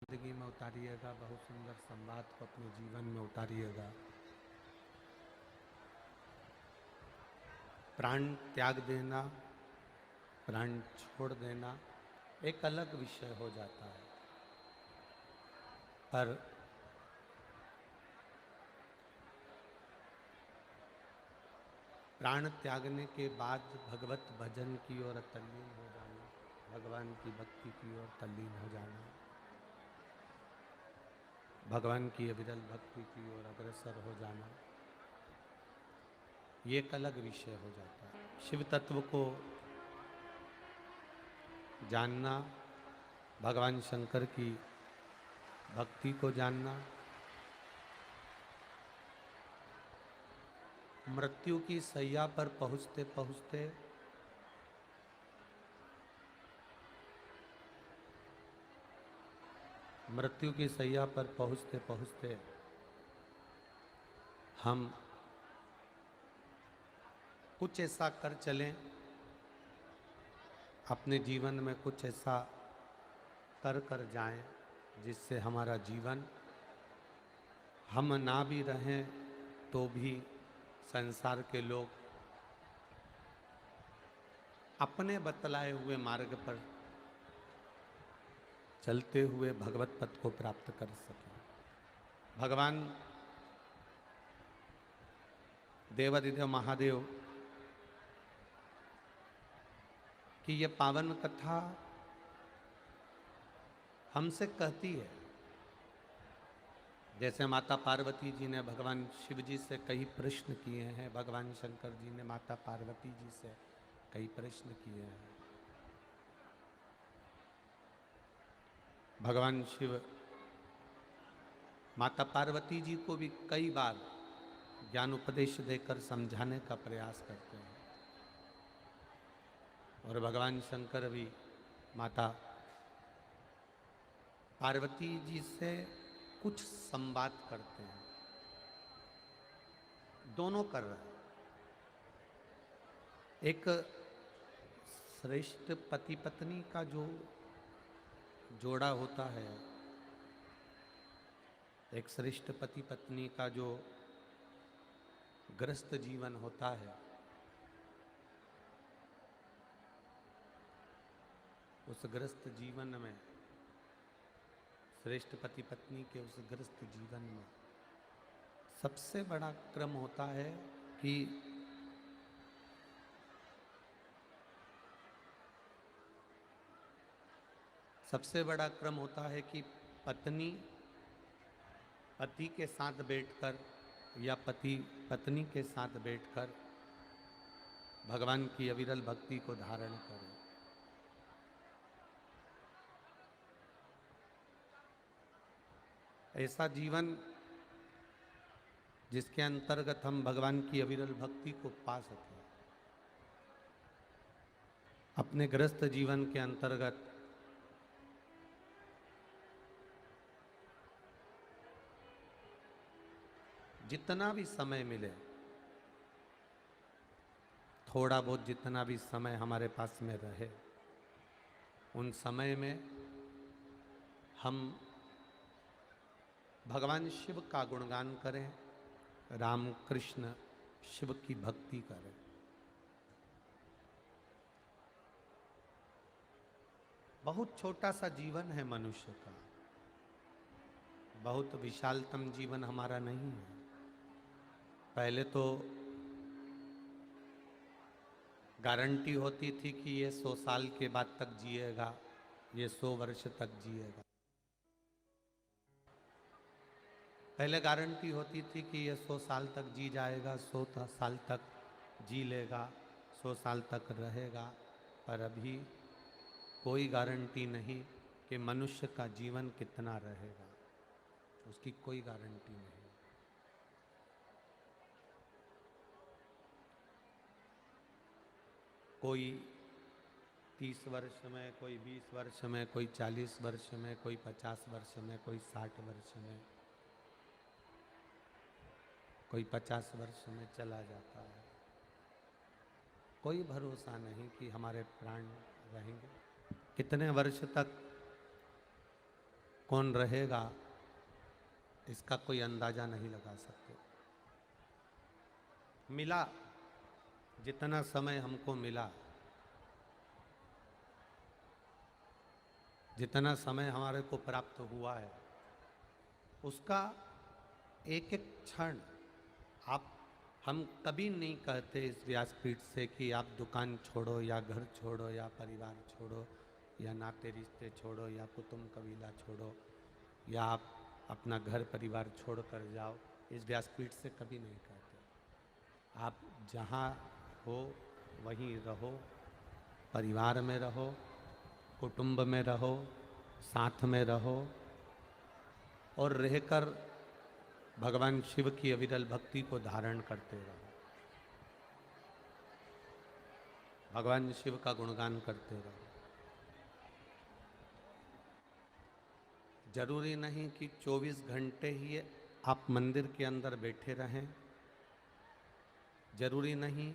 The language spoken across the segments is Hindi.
जिंदगी में उतारिएगा, बहुत सुंदर संवाद को अपने जीवन में उतारिएगा। प्राण त्याग देना, प्राण छोड़ देना एक अलग विषय हो जाता है, पर प्राण त्यागने के बाद भगवत भजन की ओर तल्लीन हो जाना, भगवान की भक्ति की ओर तल्लीन हो जाना, भगवान की अविरल भक्ति की ओर अग्रसर हो जाना, ये एक अलग विषय हो जाता है। शिव तत्व को जानना, भगवान शंकर की भक्ति को जानना, मृत्यु की सैया पर पहुंचते पहुंचते मृत्यु की सैया पर पहुंचते पहुंचते हम कुछ ऐसा कर चलें, अपने जीवन में कुछ ऐसा कर जाएं जिससे हमारा जीवन, हम ना भी रहें तो भी संसार के लोग अपने बतलाए हुए मार्ग पर चलते हुए भगवत पद को प्राप्त कर सकें। भगवान देवादिदेव महादेव की ये पावन कथा हमसे कहती है, जैसे माता पार्वती जी ने भगवान शिव जी से कई प्रश्न किए हैं, भगवान शंकर जी ने माता पार्वती जी से कई प्रश्न किए हैं। भगवान शिव माता पार्वती जी को भी कई बार ज्ञान उपदेश देकर समझाने का प्रयास करते हैं, और भगवान शंकर भी माता पार्वती जी से कुछ संवाद करते हैं। दोनों कर रहे हैं। एक श्रेष्ठ पति पत्नी का जो जोड़ा होता है, एक श्रेष्ठ पति पत्नी का जो ग्रस्त जीवन होता है, उस ग्रस्त जीवन में, श्रेष्ठ पति पत्नी के उस ग्रस्त जीवन में सबसे बड़ा क्रम होता है कि पत्नी पति के साथ बैठकर या पति पत्नी के साथ बैठकर भगवान की अविरल भक्ति को धारण करे। ऐसा जीवन जिसके अंतर्गत हम भगवान की अविरल भक्ति को पा सकें। अपने ग्रस्त जीवन के अंतर्गत जितना भी समय मिले, थोड़ा बहुत जितना भी समय हमारे पास में रहे, उन समय में हम भगवान शिव का गुणगान करें, राम कृष्ण शिव की भक्ति करें। बहुत छोटा सा जीवन है मनुष्य का, बहुत विशालतम जीवन हमारा नहीं है। पहले तो गारंटी होती थी कि ये 100 साल के बाद तक जिएगा, ये 100 वर्ष तक जिएगा। पहले गारंटी होती थी कि ये 100 साल तक जी जाएगा, 100 साल तक जी लेगा, 100 साल तक रहेगा। पर अभी कोई गारंटी नहीं कि मनुष्य का जीवन कितना रहेगा, उसकी कोई गारंटी नहीं। कोई 30 वर्ष में, कोई 20 वर्ष में, कोई 40 वर्ष में, कोई 50 वर्ष में, कोई 60 वर्ष में, कोई 50 वर्ष में चला जाता है। कोई भरोसा नहीं कि हमारे प्राण रहेंगे, कितने वर्ष तक कौन रहेगा, इसका कोई अंदाजा नहीं लगा सकते। मिला जितना समय हमको मिला, जितना समय हमारे को प्राप्त हुआ है, उसका एक एक क्षण आप, हम कभी नहीं कहते इस व्यासपीठ से कि आप दुकान छोड़ो या घर छोड़ो या परिवार छोड़ो या नाते रिश्ते छोड़ो या कुटुंब कबीला छोड़ो या आप अपना घर परिवार छोड़ कर जाओ। इस व्यासपीठ से कभी नहीं कहते। आप जहाँ हो वहीं रहो, परिवार में रहो, कुटुंब में रहो, साथ में रहो और रहकर भगवान शिव की अविरल भक्ति को धारण करते रहो, भगवान शिव का गुणगान करते रहो। जरूरी नहीं कि 24 घंटे ही आप मंदिर के अंदर बैठे रहें, जरूरी नहीं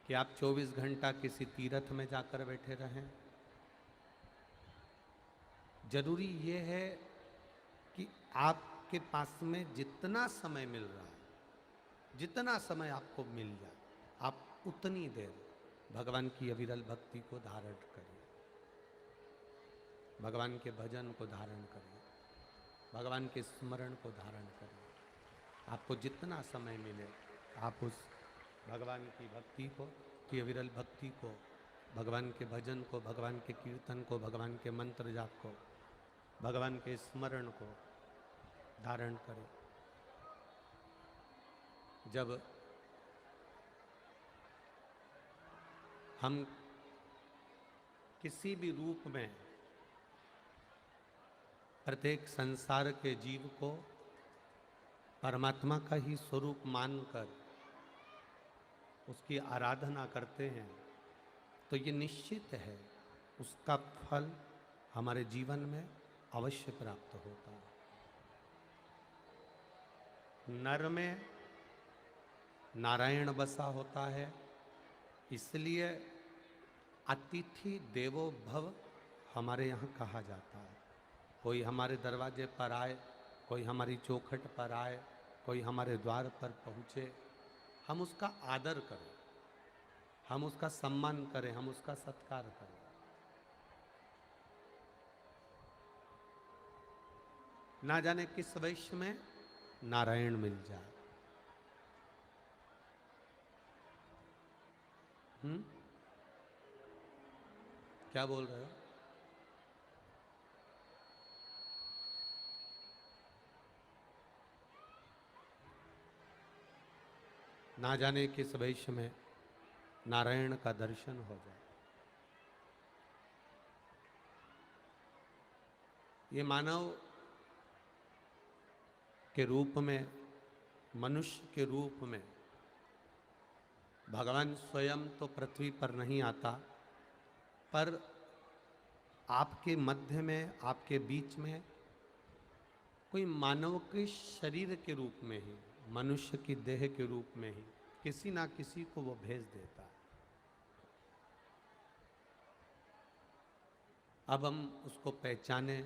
कि आप 24 घंटा किसी तीर्थ में जाकर बैठे रहें। जरूरी ये है कि आपके पास में जितना समय मिल रहा है, जितना समय आपको मिल जाए, आप उतनी देर भगवान की अविरल भक्ति को धारण करिए, भगवान के भजन को धारण करिए, भगवान के स्मरण को धारण करिए। आपको जितना समय मिले आप उस भगवान की भक्ति को, की अविरल भक्ति को, भगवान के भजन को, भगवान के कीर्तन को, भगवान के मंत्र जाप को, भगवान के स्मरण को धारण करें। जब हम किसी भी रूप में प्रत्येक संसार के जीव को परमात्मा का ही स्वरूप मानकर उसकी आराधना करते हैं, तो ये निश्चित है उसका फल हमारे जीवन में अवश्य प्राप्त होता है। नर में नारायण बसा होता है, इसलिए अतिथि देवो भव हमारे यहाँ कहा जाता है। कोई हमारे दरवाजे पर आए, कोई हमारी चौखट पर आए, कोई हमारे द्वार पर पहुँचे, हम उसका आदर करें, हम उसका सम्मान करें, हम उसका सत्कार करें। ना जाने किस वैश्य में नारायण मिल जाए। क्या बोल रहे हो? ना जाने किस वैश्य में नारायण का दर्शन हो जाए। ये मानव के रूप में, मनुष्य के रूप में भगवान स्वयं तो पृथ्वी पर नहीं आता, पर आपके मध्य में, आपके बीच में कोई मानव के शरीर के रूप में ही, मनुष्य की देह के रूप में ही किसी ना किसी को वो भेज देता है। अब हम उसको पहचाने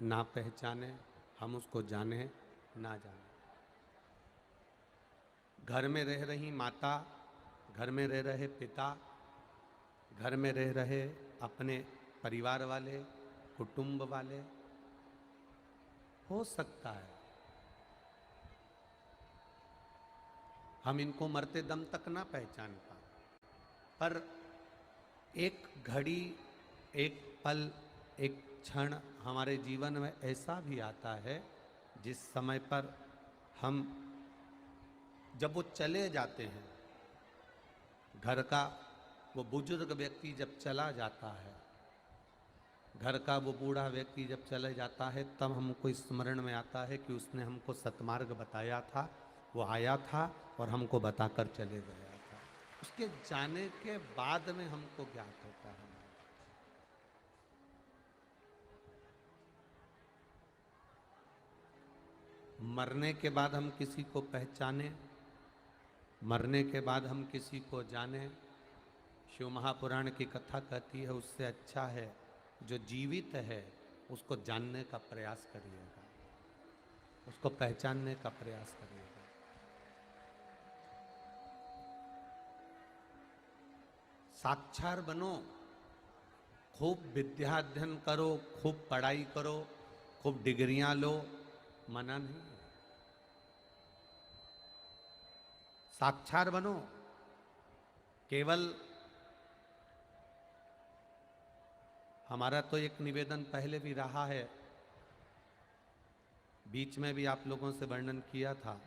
ना पहचाने, हम उसको जाने ना जाने, घर में रह रही माता, घर में रह रहे पिता, घर में रह रहे अपने परिवार वाले, कुटुंब वाले, हो सकता है हम इनको मरते दम तक ना पहचान पाए, पर एक घड़ी, एक पल, एक क्षण हमारे जीवन में ऐसा भी आता है जिस समय पर हम, जब वो चले जाते हैं, घर का वो बुजुर्ग व्यक्ति जब चला जाता है, घर का वो बूढ़ा व्यक्ति जब चले जाता है, तब हमको स्मरण में आता है कि उसने हमको सतमार्ग बताया था, वो आया था और हमको बताकर चले गया था। उसके जाने के बाद में हमको ज्ञात होता है। मरने के बाद हम किसी को पहचाने, मरने के बाद हम किसी को जाने, शिव महापुराण की कथा कहती है उससे अच्छा है जो जीवित है उसको जानने का प्रयास करिएगा, उसको पहचानने का प्रयास करिएगा। साक्षर बनो, खूब विद्या अध्ययन करो, खूब पढ़ाई करो, खूब डिग्रियां लो, मना नहीं। साक्षर बनो। केवल हमारा तो एक निवेदन पहले भी रहा है, बीच में भी आप लोगों से वर्णन किया था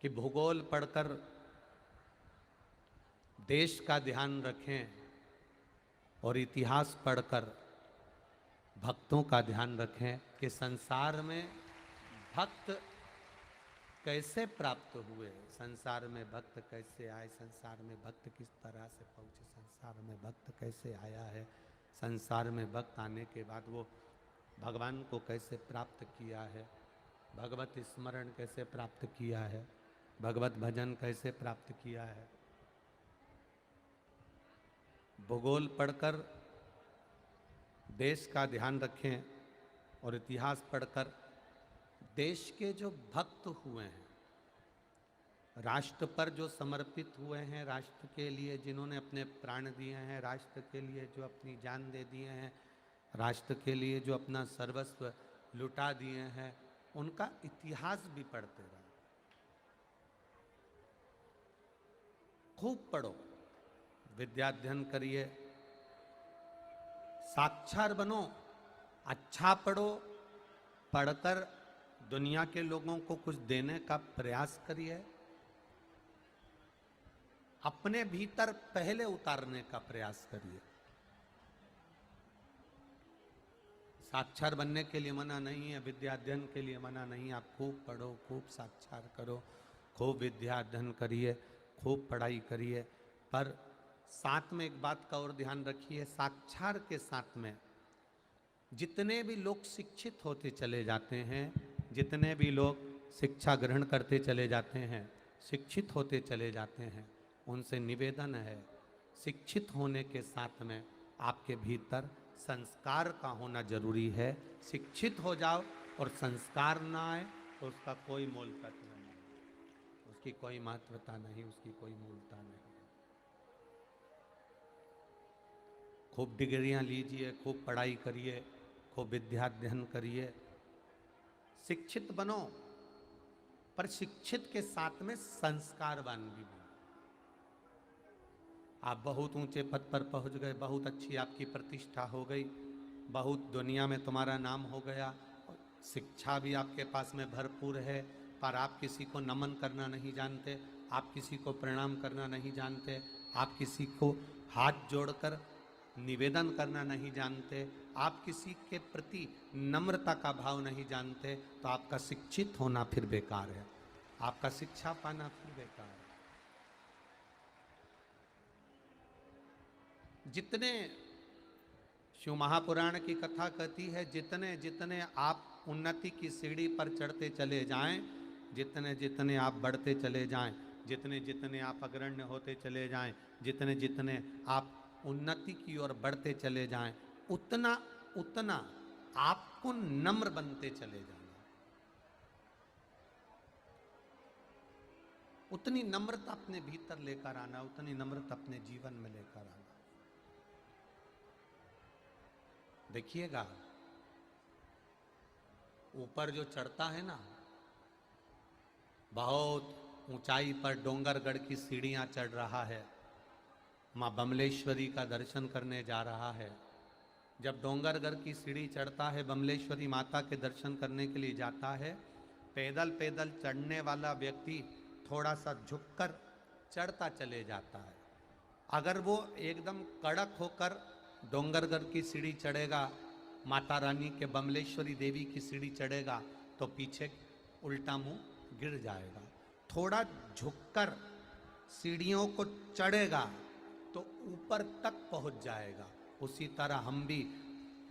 कि भूगोल पढ़कर देश का ध्यान रखें और इतिहास पढ़कर भक्तों का ध्यान रखें कि संसार में भक्त कैसे प्राप्त हुए, संसार में भक्त कैसे आए, संसार में भक्त किस तरह से पहुंचे, संसार में भक्त कैसे आया है, संसार में भक्त आने के बाद वो भगवान को कैसे प्राप्त किया है, भगवत स्मरण कैसे प्राप्त किया है, भगवत भजन कैसे प्राप्त किया है। भूगोल पढ़कर देश का ध्यान रखें और इतिहास पढ़कर देश के जो भक्त हुए हैं, राष्ट्र पर जो समर्पित हुए हैं, राष्ट्र के लिए जिन्होंने अपने प्राण दिए हैं, राष्ट्र के लिए जो अपनी जान दे दिए हैं, राष्ट्र के लिए जो अपना सर्वस्व लुटा दिए हैं, उनका इतिहास भी पढ़ते रहो। खूब पढ़ो, विद्या अध्ययन करिए, साक्षर बनो, अच्छा पढ़ो, पढ़कर दुनिया के लोगों को कुछ देने का प्रयास करिए, अपने भीतर पहले उतारने का प्रयास करिए। साक्षर बनने के लिए मना नहीं है, विद्या अध्ययन के लिए मना नहीं है। आप खूब पढ़ो, खूब साक्षर करो, खूब विद्या अध्ययन करिए, खूब पढ़ाई करिए, पर साथ में एक बात का और ध्यान रखिए, साक्षर के साथ में जितने भी लोग शिक्षित होते चले जाते हैं, जितने भी लोग शिक्षा ग्रहण करते चले जाते हैं, शिक्षित होते चले जाते हैं, उनसे निवेदन है, शिक्षित होने के साथ में आपके भीतर संस्कार का होना जरूरी है। शिक्षित हो जाओ और संस्कार ना आए तो उसका कोई मोल तत्व नहीं, उसकी कोई महत्वता नहीं, उसकी कोई मूलता नहीं। खूब डिग्रियां लीजिए, खूब पढ़ाई करिए, खूब विद्या अध्ययन करिए, शिक्षित बनो, पर शिक्षित के साथ में संस्कारवान भी बनो। आप बहुत ऊंचे पद पर पहुंच गए, बहुत अच्छी आपकी प्रतिष्ठा हो गई, बहुत दुनिया में तुम्हारा नाम हो गया, शिक्षा भी आपके पास में भरपूर है, पर आप किसी को नमन करना नहीं जानते, आप किसी को प्रणाम करना नहीं जानते, आप किसी को हाथ जोड़कर निवेदन करना नहीं जानते, आप किसी के प्रति नम्रता का भाव नहीं जानते, तो आपका शिक्षित होना फिर बेकार है, आपका शिक्षा पाना फिर बेकार है। जितने शिव महापुराण की कथा कहती है, जितने जितने आप उन्नति की सीढ़ी पर चढ़ते चले जाएं, जितने जितने आप बढ़ते चले जाएं, जितने जितने आप अग्रण्य होते चले जाएं, जितने जितने आप उन्नति की ओर बढ़ते चले जाएं, उतना उतना आपको नम्र बनते चले जाना, उतनी नम्रता अपने भीतर लेकर आना, उतनी नम्रता अपने जीवन में लेकर आना। देखिएगा, ऊपर जो चढ़ता है ना, बहुत ऊंचाई पर डोंगरगढ़ की सीढ़ियां चढ़ रहा है, माँ बमलेश्वरी का दर्शन करने जा रहा है। जब डोंगरगढ़ की सीढ़ी चढ़ता है, बमलेश्वरी माता के दर्शन करने के लिए जाता है, पैदल पैदल चढ़ने वाला व्यक्ति थोड़ा सा झुककर चढ़ता चले जाता है। अगर वो एकदम कड़क होकर डोंगरगढ़ की सीढ़ी चढ़ेगा, माता रानी के बमलेश्वरी देवी की सीढ़ी चढ़ेगा, तो पीछे उल्टा मुंह गिर जाएगा। थोड़ा झुककर सीढ़ियों को चढ़ेगा तो ऊपर तक पहुंच जाएगा। उसी तरह हम भी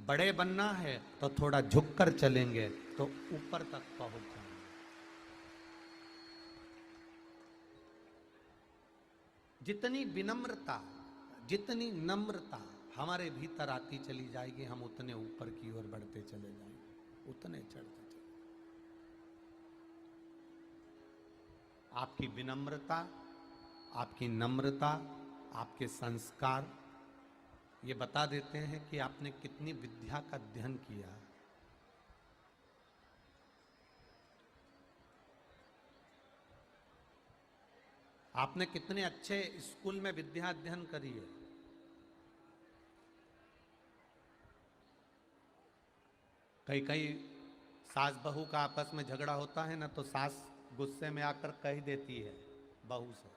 बड़े बनना है तो थोड़ा झुककर चलेंगे तो ऊपर तक पहुंच जाएंगे। जितनी विनम्रता जितनी नम्रता हमारे भीतर आती चली जाएगी, हम उतने ऊपर की ओर बढ़ते चले जाएंगे, उतने चढ़ते चले। आपकी विनम्रता, आपकी नम्रता, आपके संस्कार ये बता देते हैं कि आपने कितनी विद्या का अध्ययन किया। आपने कितने अच्छे स्कूल में विद्या अध्ययन करी है। कई कई सास बहू का आपस में झगड़ा होता है ना, तो सास गुस्से में आकर कह देती है बहू से।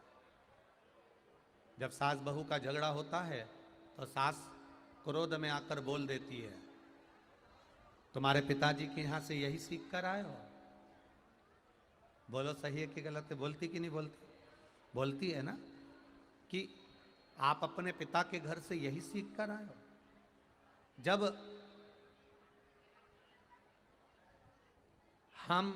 जब सास बहू का झगड़ा होता है तो सास क्रोध में आकर बोल देती है, तुम्हारे पिताजी के यहां से यही सीख कर आए हो। बोलो सही है कि गलत है? बोलती कि नहीं बोलती? बोलती है ना, कि आप अपने पिता के घर से यही सीख कर आए हो। जब हम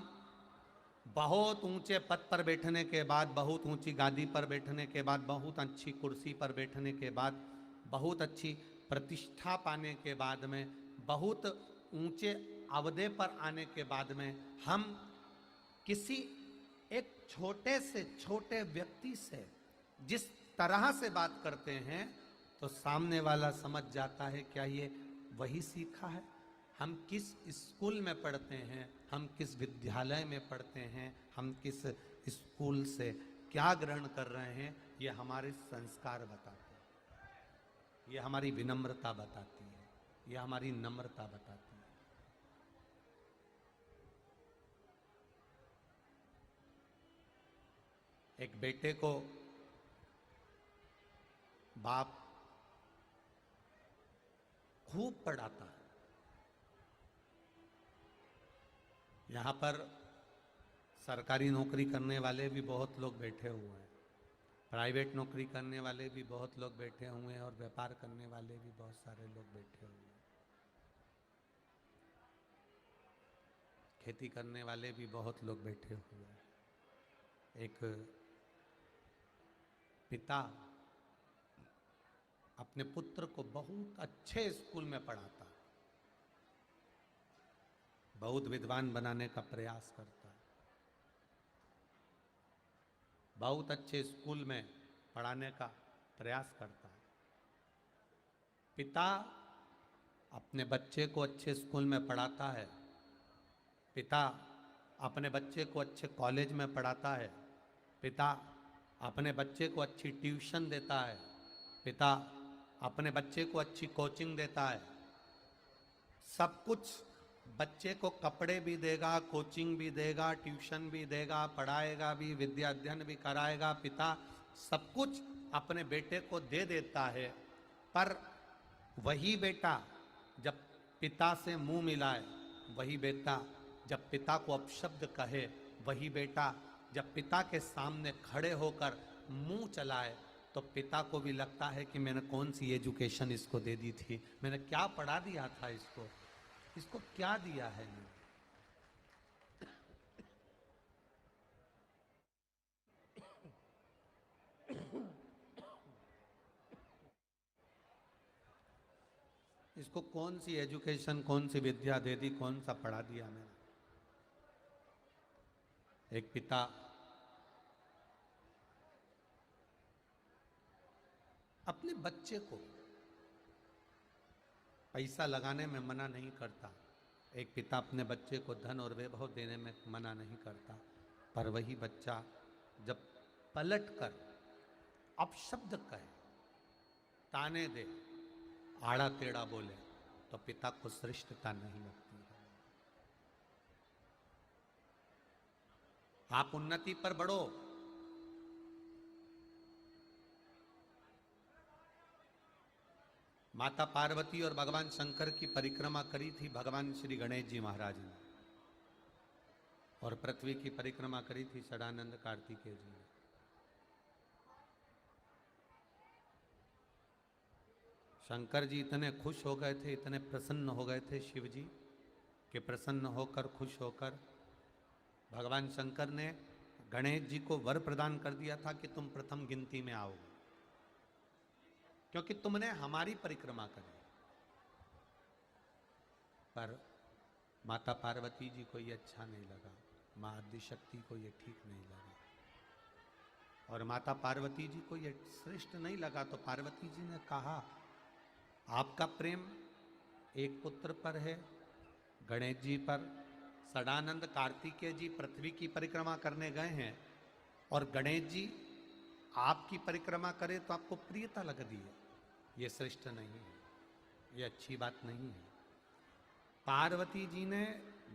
बहुत ऊंचे पद पर बैठने के बाद, बहुत ऊंची गादी पर बैठने के बाद, बहुत अच्छी कुर्सी पर बैठने के बाद, बहुत अच्छी प्रतिष्ठा पाने के बाद में, बहुत ऊंचे अहदे पर आने के बाद में, हम किसी एक छोटे से छोटे व्यक्ति से जिस तरह से बात करते हैं, तो सामने वाला समझ जाता है क्या ये वही सीखा है। हम किस स्कूल में पढ़ते हैं, हम किस विद्यालय में पढ़ते हैं, हम किस स्कूल से क्या ग्रहण कर रहे हैं, ये हमारे संस्कार बताते हैं, ये हमारी विनम्रता बताती है, ये हमारी नम्रता बताती है। एक बेटे को बाप खूब पढ़ाता है। यहाँ पर सरकारी नौकरी करने वाले भी बहुत लोग बैठे हुए हैं, प्राइवेट नौकरी करने वाले भी बहुत लोग बैठे हुए हैं, और व्यापार करने वाले भी बहुत सारे लोग बैठे हुए हैं, खेती करने वाले भी बहुत लोग बैठे हुए हैं। एक पिता अपने पुत्र को बहुत अच्छे स्कूल में पढ़ाता है, बहुत विद्वान बनाने का प्रयास करता है, बहुत अच्छे स्कूल में पढ़ाने का प्रयास करता है। पिता अपने बच्चे को अच्छे स्कूल में पढ़ाता है, पिता अपने बच्चे को अच्छे कॉलेज में पढ़ाता है, पिता अपने बच्चे को अच्छी ट्यूशन देता है, पिता अपने बच्चे को अच्छी कोचिंग देता है। सब कुछ, बच्चे को कपड़े भी देगा, कोचिंग भी देगा, ट्यूशन भी देगा, पढ़ाएगा भी, विद्या अध्ययन भी कराएगा। पिता सब कुछ अपने बेटे को दे देता है, पर वही बेटा जब पिता से मुंह मिलाए, वही बेटा जब पिता को अपशब्द कहे, वही बेटा जब पिता के सामने खड़े होकर मुंह चलाए, तो पिता को भी लगता है कि मैंने कौन सी एजुकेशन इसको दे दी थी, मैंने क्या पढ़ा दिया था इसको, इसको क्या दिया है। इसको कौन सी एजुकेशन, कौन सी विद्या दे दी, कौन सा पढ़ा दिया मैंने। एक पिता अपने बच्चे को पैसा लगाने में मना नहीं करता, एक पिता अपने बच्चे को धन और वैभव देने में मना नहीं करता, पर वही बच्चा जब पलट कर अपशब्द कहे, ताने दे, आड़ा टेढ़ा बोले, तो पिता को श्रेष्ठता नहीं लगती है। आप उन्नति पर बढ़ो, माता पार्वती और भगवान शंकर की परिक्रमा करी थी भगवान श्री गणेश जी महाराज ने, और पृथ्वी की परिक्रमा करी थी षडानंद कार्तिकेय जी ने। शंकर जी इतने खुश हो गए थे, इतने प्रसन्न हो गए थे शिव जी, कि प्रसन्न होकर, खुश होकर भगवान शंकर ने गणेश जी को वर प्रदान कर दिया था कि तुम प्रथम गिनती में आओगे। क्योंकि तुमने हमारी परिक्रमा करी। पर माता पार्वती जी को ये अच्छा नहीं लगा, माँ आदिशक्ति को ये ठीक नहीं लगा, और माता पार्वती जी को ये श्रेष्ठ नहीं लगा। तो पार्वती जी ने कहा, आपका प्रेम एक पुत्र पर है, गणेश जी पर। सदानंद कार्तिकेय जी पृथ्वी की परिक्रमा करने गए हैं और गणेश जी आपकी परिक्रमा करे तो आपको प्रियता लग दी है। ये श्रेष्ठ नहीं है, ये अच्छी बात नहीं है। पार्वती जी ने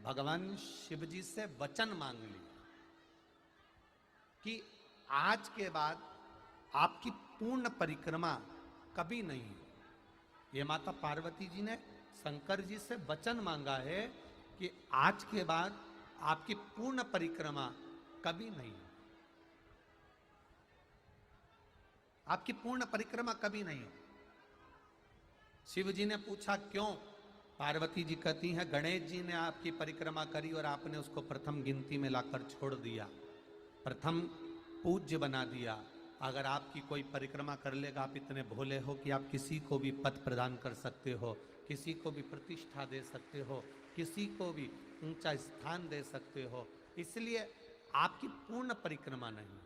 भगवान शिव जी से वचन मांग लिया कि आज के बाद आपकी पूर्ण परिक्रमा कभी नहीं। ये माता पार्वती जी ने शंकर जी से वचन मांगा है कि आज के बाद आपकी पूर्ण परिक्रमा कभी नहीं, आपकी पूर्ण परिक्रमा कभी नहीं। शिव जी ने पूछा क्यों? पार्वती जी कहती हैं, गणेश जी ने आपकी परिक्रमा करी और आपने उसको प्रथम गिनती में लाकर छोड़ दिया, प्रथम पूज्य बना दिया। अगर आपकी कोई परिक्रमा कर लेगा, आप इतने भोले हो कि आप किसी को भी पद प्रदान कर सकते हो, किसी को भी प्रतिष्ठा दे सकते हो, किसी को भी ऊंचा स्थान दे सकते हो, इसलिए आपकी पूर्ण परिक्रमा नहीं।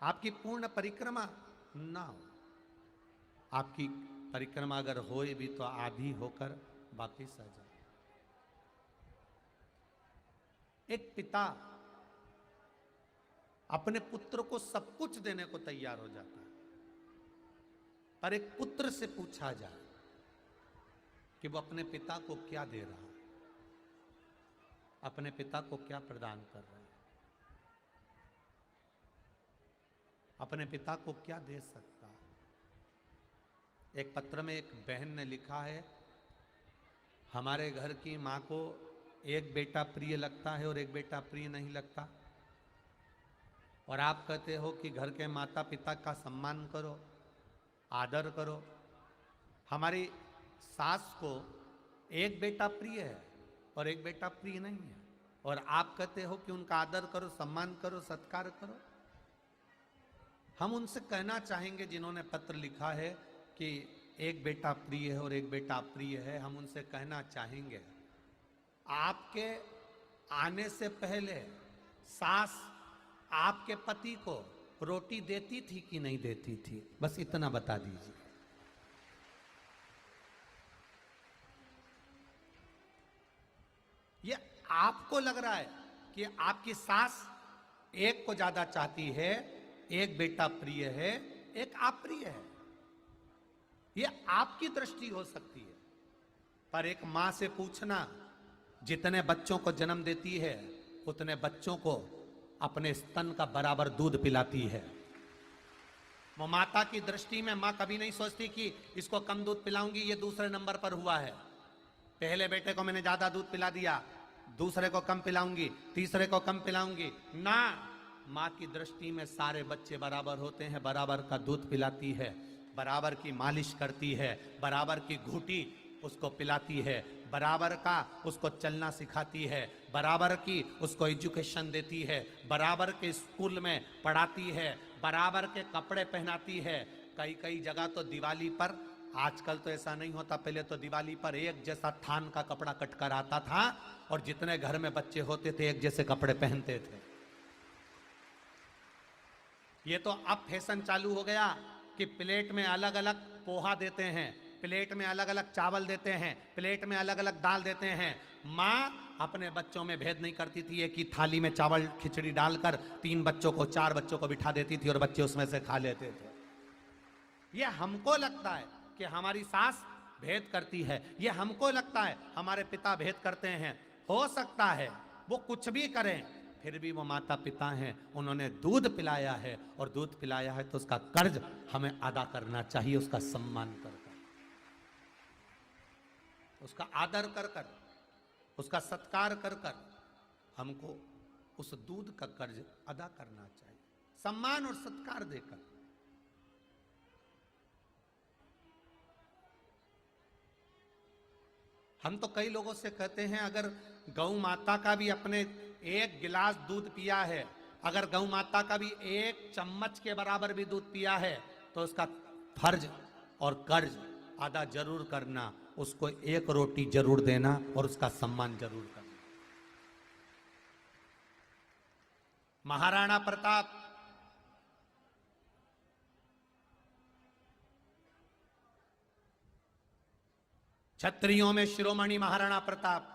आपकी पूर्ण परिक्रमा ना हो, आपकी परिक्रमा अगर होए भी तो आधी होकर वापिस आ जाए। एक पिता अपने पुत्र को सब कुछ देने को तैयार हो जाता है, पर एक पुत्र से पूछा जाए कि वो अपने पिता को क्या दे रहा है, अपने पिता को क्या प्रदान कर रहा है, अपने पिता को क्या दे सकता है। एक पत्र में एक बहन ने लिखा है, हमारे घर की माँ को एक बेटा प्रिय लगता है और एक बेटा प्रिय नहीं लगता, और आप कहते हो कि घर के माता पिता का सम्मान करो, आदर करो। हमारी सास को एक बेटा प्रिय है और एक बेटा प्रिय नहीं है, और आप कहते हो कि उनका आदर करो, सम्मान करो, सत्कार करो। हम उनसे कहना चाहेंगे जिन्होंने पत्र लिखा है कि एक बेटा प्रिय है और एक बेटा अप्रिय है, हम उनसे कहना चाहेंगे, आपके आने से पहले सास आपके पति को रोटी देती थी कि नहीं देती थी? बस इतना बता दीजिए। ये आपको लग रहा है कि आपकी सास एक को ज्यादा चाहती है, एक बेटा प्रिय है, एक अप्रिय है। ये आपकी दृष्टि हो सकती है, पर एक मां से पूछना, जितने बच्चों को जन्म देती है उतने बच्चों को अपने स्तन का बराबर दूध पिलाती है। वो माता की दृष्टि में मां कभी नहीं सोचती कि इसको कम दूध पिलाऊंगी, ये दूसरे नंबर पर हुआ है, पहले बेटे को मैंने ज्यादा दूध पिला दिया, दूसरे को कम पिलाऊंगी, तीसरे को कम पिलाऊंगी ना। मां की दृष्टि में सारे बच्चे बराबर होते हैं, बराबर का दूध पिलाती है, बराबर की मालिश करती है, बराबर की घूंटी उसको पिलाती है, बराबर का उसको चलना सिखाती है, बराबर की उसको एजुकेशन देती है, बराबर के स्कूल में पढ़ाती है, बराबर के कपड़े पहनाती है। कई जगह तो दिवाली पर, आजकल तो ऐसा नहीं होता, पहले तो दिवाली पर एक जैसा थान का कपड़ा कटकर आता था और जितने घर में बच्चे होते थे एक जैसे कपड़े पहनते थे। ये तो अब फैशन चालू हो गया कि प्लेट में अलग अलग पोहा देते हैं, प्लेट में अलग अलग चावल देते हैं, प्लेट में अलग अलग दाल देते हैं। माँ अपने बच्चों में भेद नहीं करती थी, एक ही थाली में चावल खिचड़ी डालकर 3 बच्चों को 4 बच्चों को बिठा देती थी और बच्चे उसमें से खा लेते थे। ये हमको लगता है कि हमारी सास भेद करती है, ये हमको लगता है हमारे पिता भेद करते हैं। हो सकता है वो कुछ भी करें, फिर भी वो माता पिता हैं, उन्होंने दूध पिलाया है, और दूध पिलाया है तो उसका कर्ज हमें अदा करना चाहिए, उसका सम्मान कर कर, उसका आदर कर कर, उसका सत्कार कर कर हमको उस दूध का कर्ज अदा करना चाहिए, सम्मान और सत्कार देकर। हम तो कई लोगों से कहते हैं, अगर गौ माता का भी अपने 1 गिलास दूध पिया है, अगर गौ माता का भी 1 चम्मच के बराबर भी दूध पिया है तो उसका फर्ज और कर्ज अदा जरूर करना, उसको 1 रोटी जरूर देना और उसका सम्मान जरूर करना। महाराणा प्रताप क्षत्रियों में शिरोमणि महाराणा प्रताप,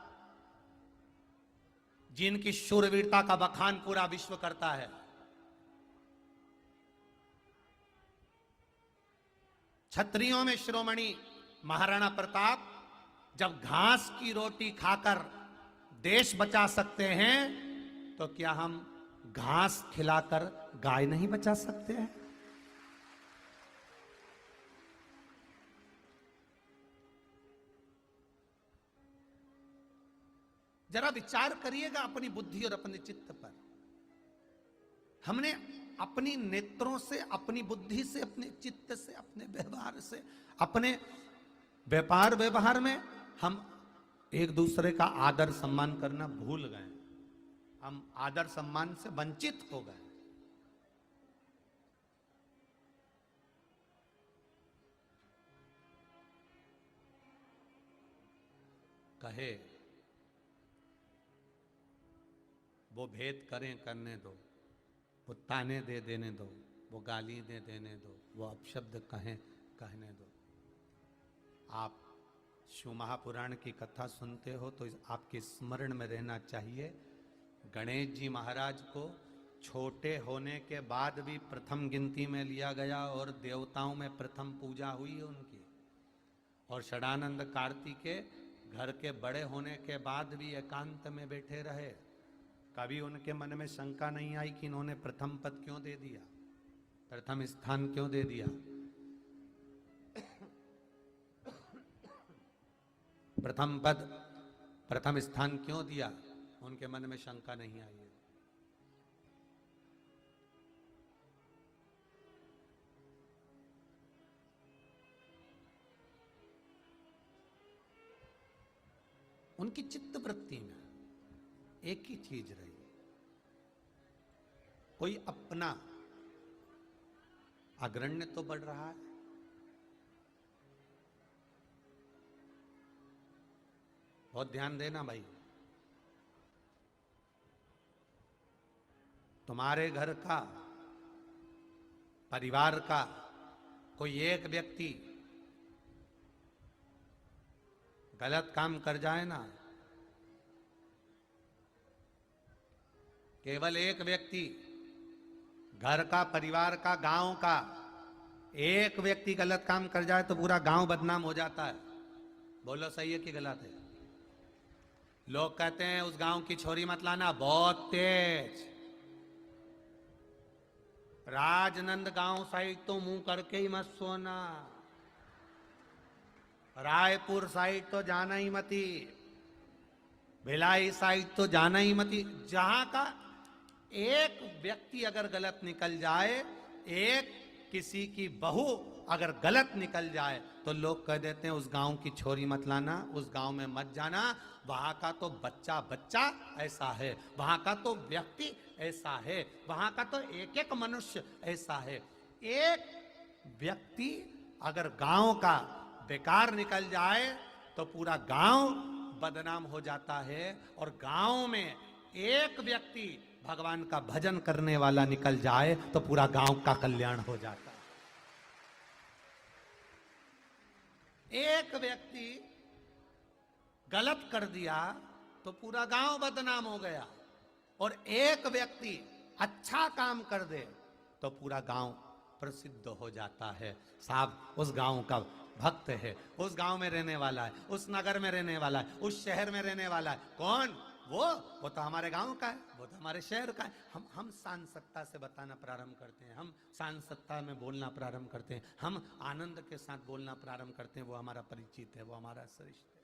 जिनकी शूरवीरता का बखान पूरा विश्व करता है। क्षत्रियों में शिरोमणि महाराणा प्रताप जब घास की रोटी खाकर देश बचा सकते हैं तो क्या हम घास खिलाकर गाय नहीं बचा सकते हैं? जरा विचार करिएगा अपनी बुद्धि और अपने चित्त पर। हमने अपनी नेत्रों से, अपनी बुद्धि से, अपने चित्त से, अपने व्यवहार से, अपने व्यापार व्यवहार में हम एक दूसरे का आदर सम्मान करना भूल गए। हम आदर सम्मान से वंचित हो गए। कहे वो भेद करें करने दो, वो ताने दे देने दो, वो गाली दे देने दो, वो अपशब्द कहें कहने दो। आप शिव महापुराण की कथा सुनते हो तो आपके स्मरण में रहना चाहिए, गणेश जी महाराज को छोटे होने के बाद भी प्रथम गिनती में लिया गया और देवताओं में प्रथम पूजा हुई है उनकी। और षडानंद कार्तिके घर के बड़े होने के बाद भी एकांत में बैठे रहे। कभी उनके मन में शंका नहीं आई कि इन्होंने प्रथम पद क्यों दे दिया, प्रथम स्थान क्यों दे दिया। प्रथम पद, प्रथम स्थान क्यों दिया, उनके मन में शंका नहीं आई है। उनकी चित्त वृत्ति में एक ही चीज रही, कोई अपना अग्रण्य तो बढ़ रहा है, बहुत ध्यान देना भाई। तुम्हारे घर का, परिवार का कोई एक व्यक्ति गलत काम कर जाए ना, केवल एक व्यक्ति, घर का, परिवार का, गांव का एक व्यक्ति गलत काम कर जाए तो पूरा गांव बदनाम हो जाता है। बोलो सही है कि गलत है? लोग कहते हैं उस गांव की छोरी मत लाना, बहुत तेज। राजनंद गांव साइड तो मुंह करके ही मत सोना, रायपुर साइड तो जाना ही मती, भिलाई साइड तो जाना ही मती। जहां का एक व्यक्ति अगर गलत निकल जाए, एक किसी की बहू अगर गलत निकल जाए तो लोग कह देते हैं उस गांव की छोरी मत लाना, उस गांव में मत जाना, वहां का तो बच्चा बच्चा ऐसा है, वहां का तो व्यक्ति ऐसा है, वहां का तो एक एक मनुष्य ऐसा है। एक व्यक्ति अगर गांव का बेकार निकल जाए तो पूरा गांव बदनाम हो जाता है। और गांव में एक व्यक्ति भगवान का भजन करने वाला निकल जाए तो पूरा गांव का कल्याण हो जाता है। एक व्यक्ति गलत कर दिया तो पूरा गांव बदनाम हो गया, और एक व्यक्ति अच्छा काम कर दे तो पूरा गांव प्रसिद्ध हो जाता है। साहब उस गांव का भक्त है, उस गांव में रहने वाला है, उस नगर में रहने वाला है, उस शहर में रहने वाला है। कौन? वो तो हमारे गांव का है, वो तो हमारे शहर का है। हम सांसत्ता से बताना प्रारंभ करते हैं, हम सांसत्ता में बोलना प्रारंभ करते हैं, हम आनंद के साथ बोलना प्रारंभ करते हैं। वो हमारा परिचित है, वो हमारा श्रेष्ठ है।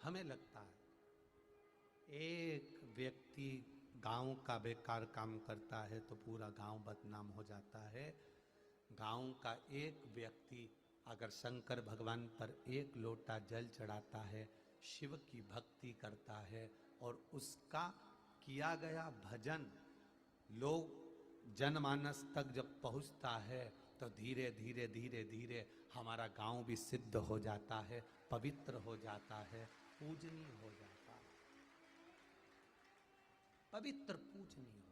हमें लगता है एक व्यक्ति गांव का बेकार काम करता है तो पूरा गांव बदनाम हो जाता है। गांव का एक व्यक्ति अगर शंकर भगवान पर एक लोटा जल चढ़ाता है, शिव की भक्ति करता है और उसका किया गया भजन लोग जनमानस तक जब पहुंचता है तो धीरे धीरे धीरे धीरे हमारा गांव भी सिद्ध हो जाता है, पवित्र हो जाता है, पूजनीय हो जाता है, पवित्र पूजनीय हो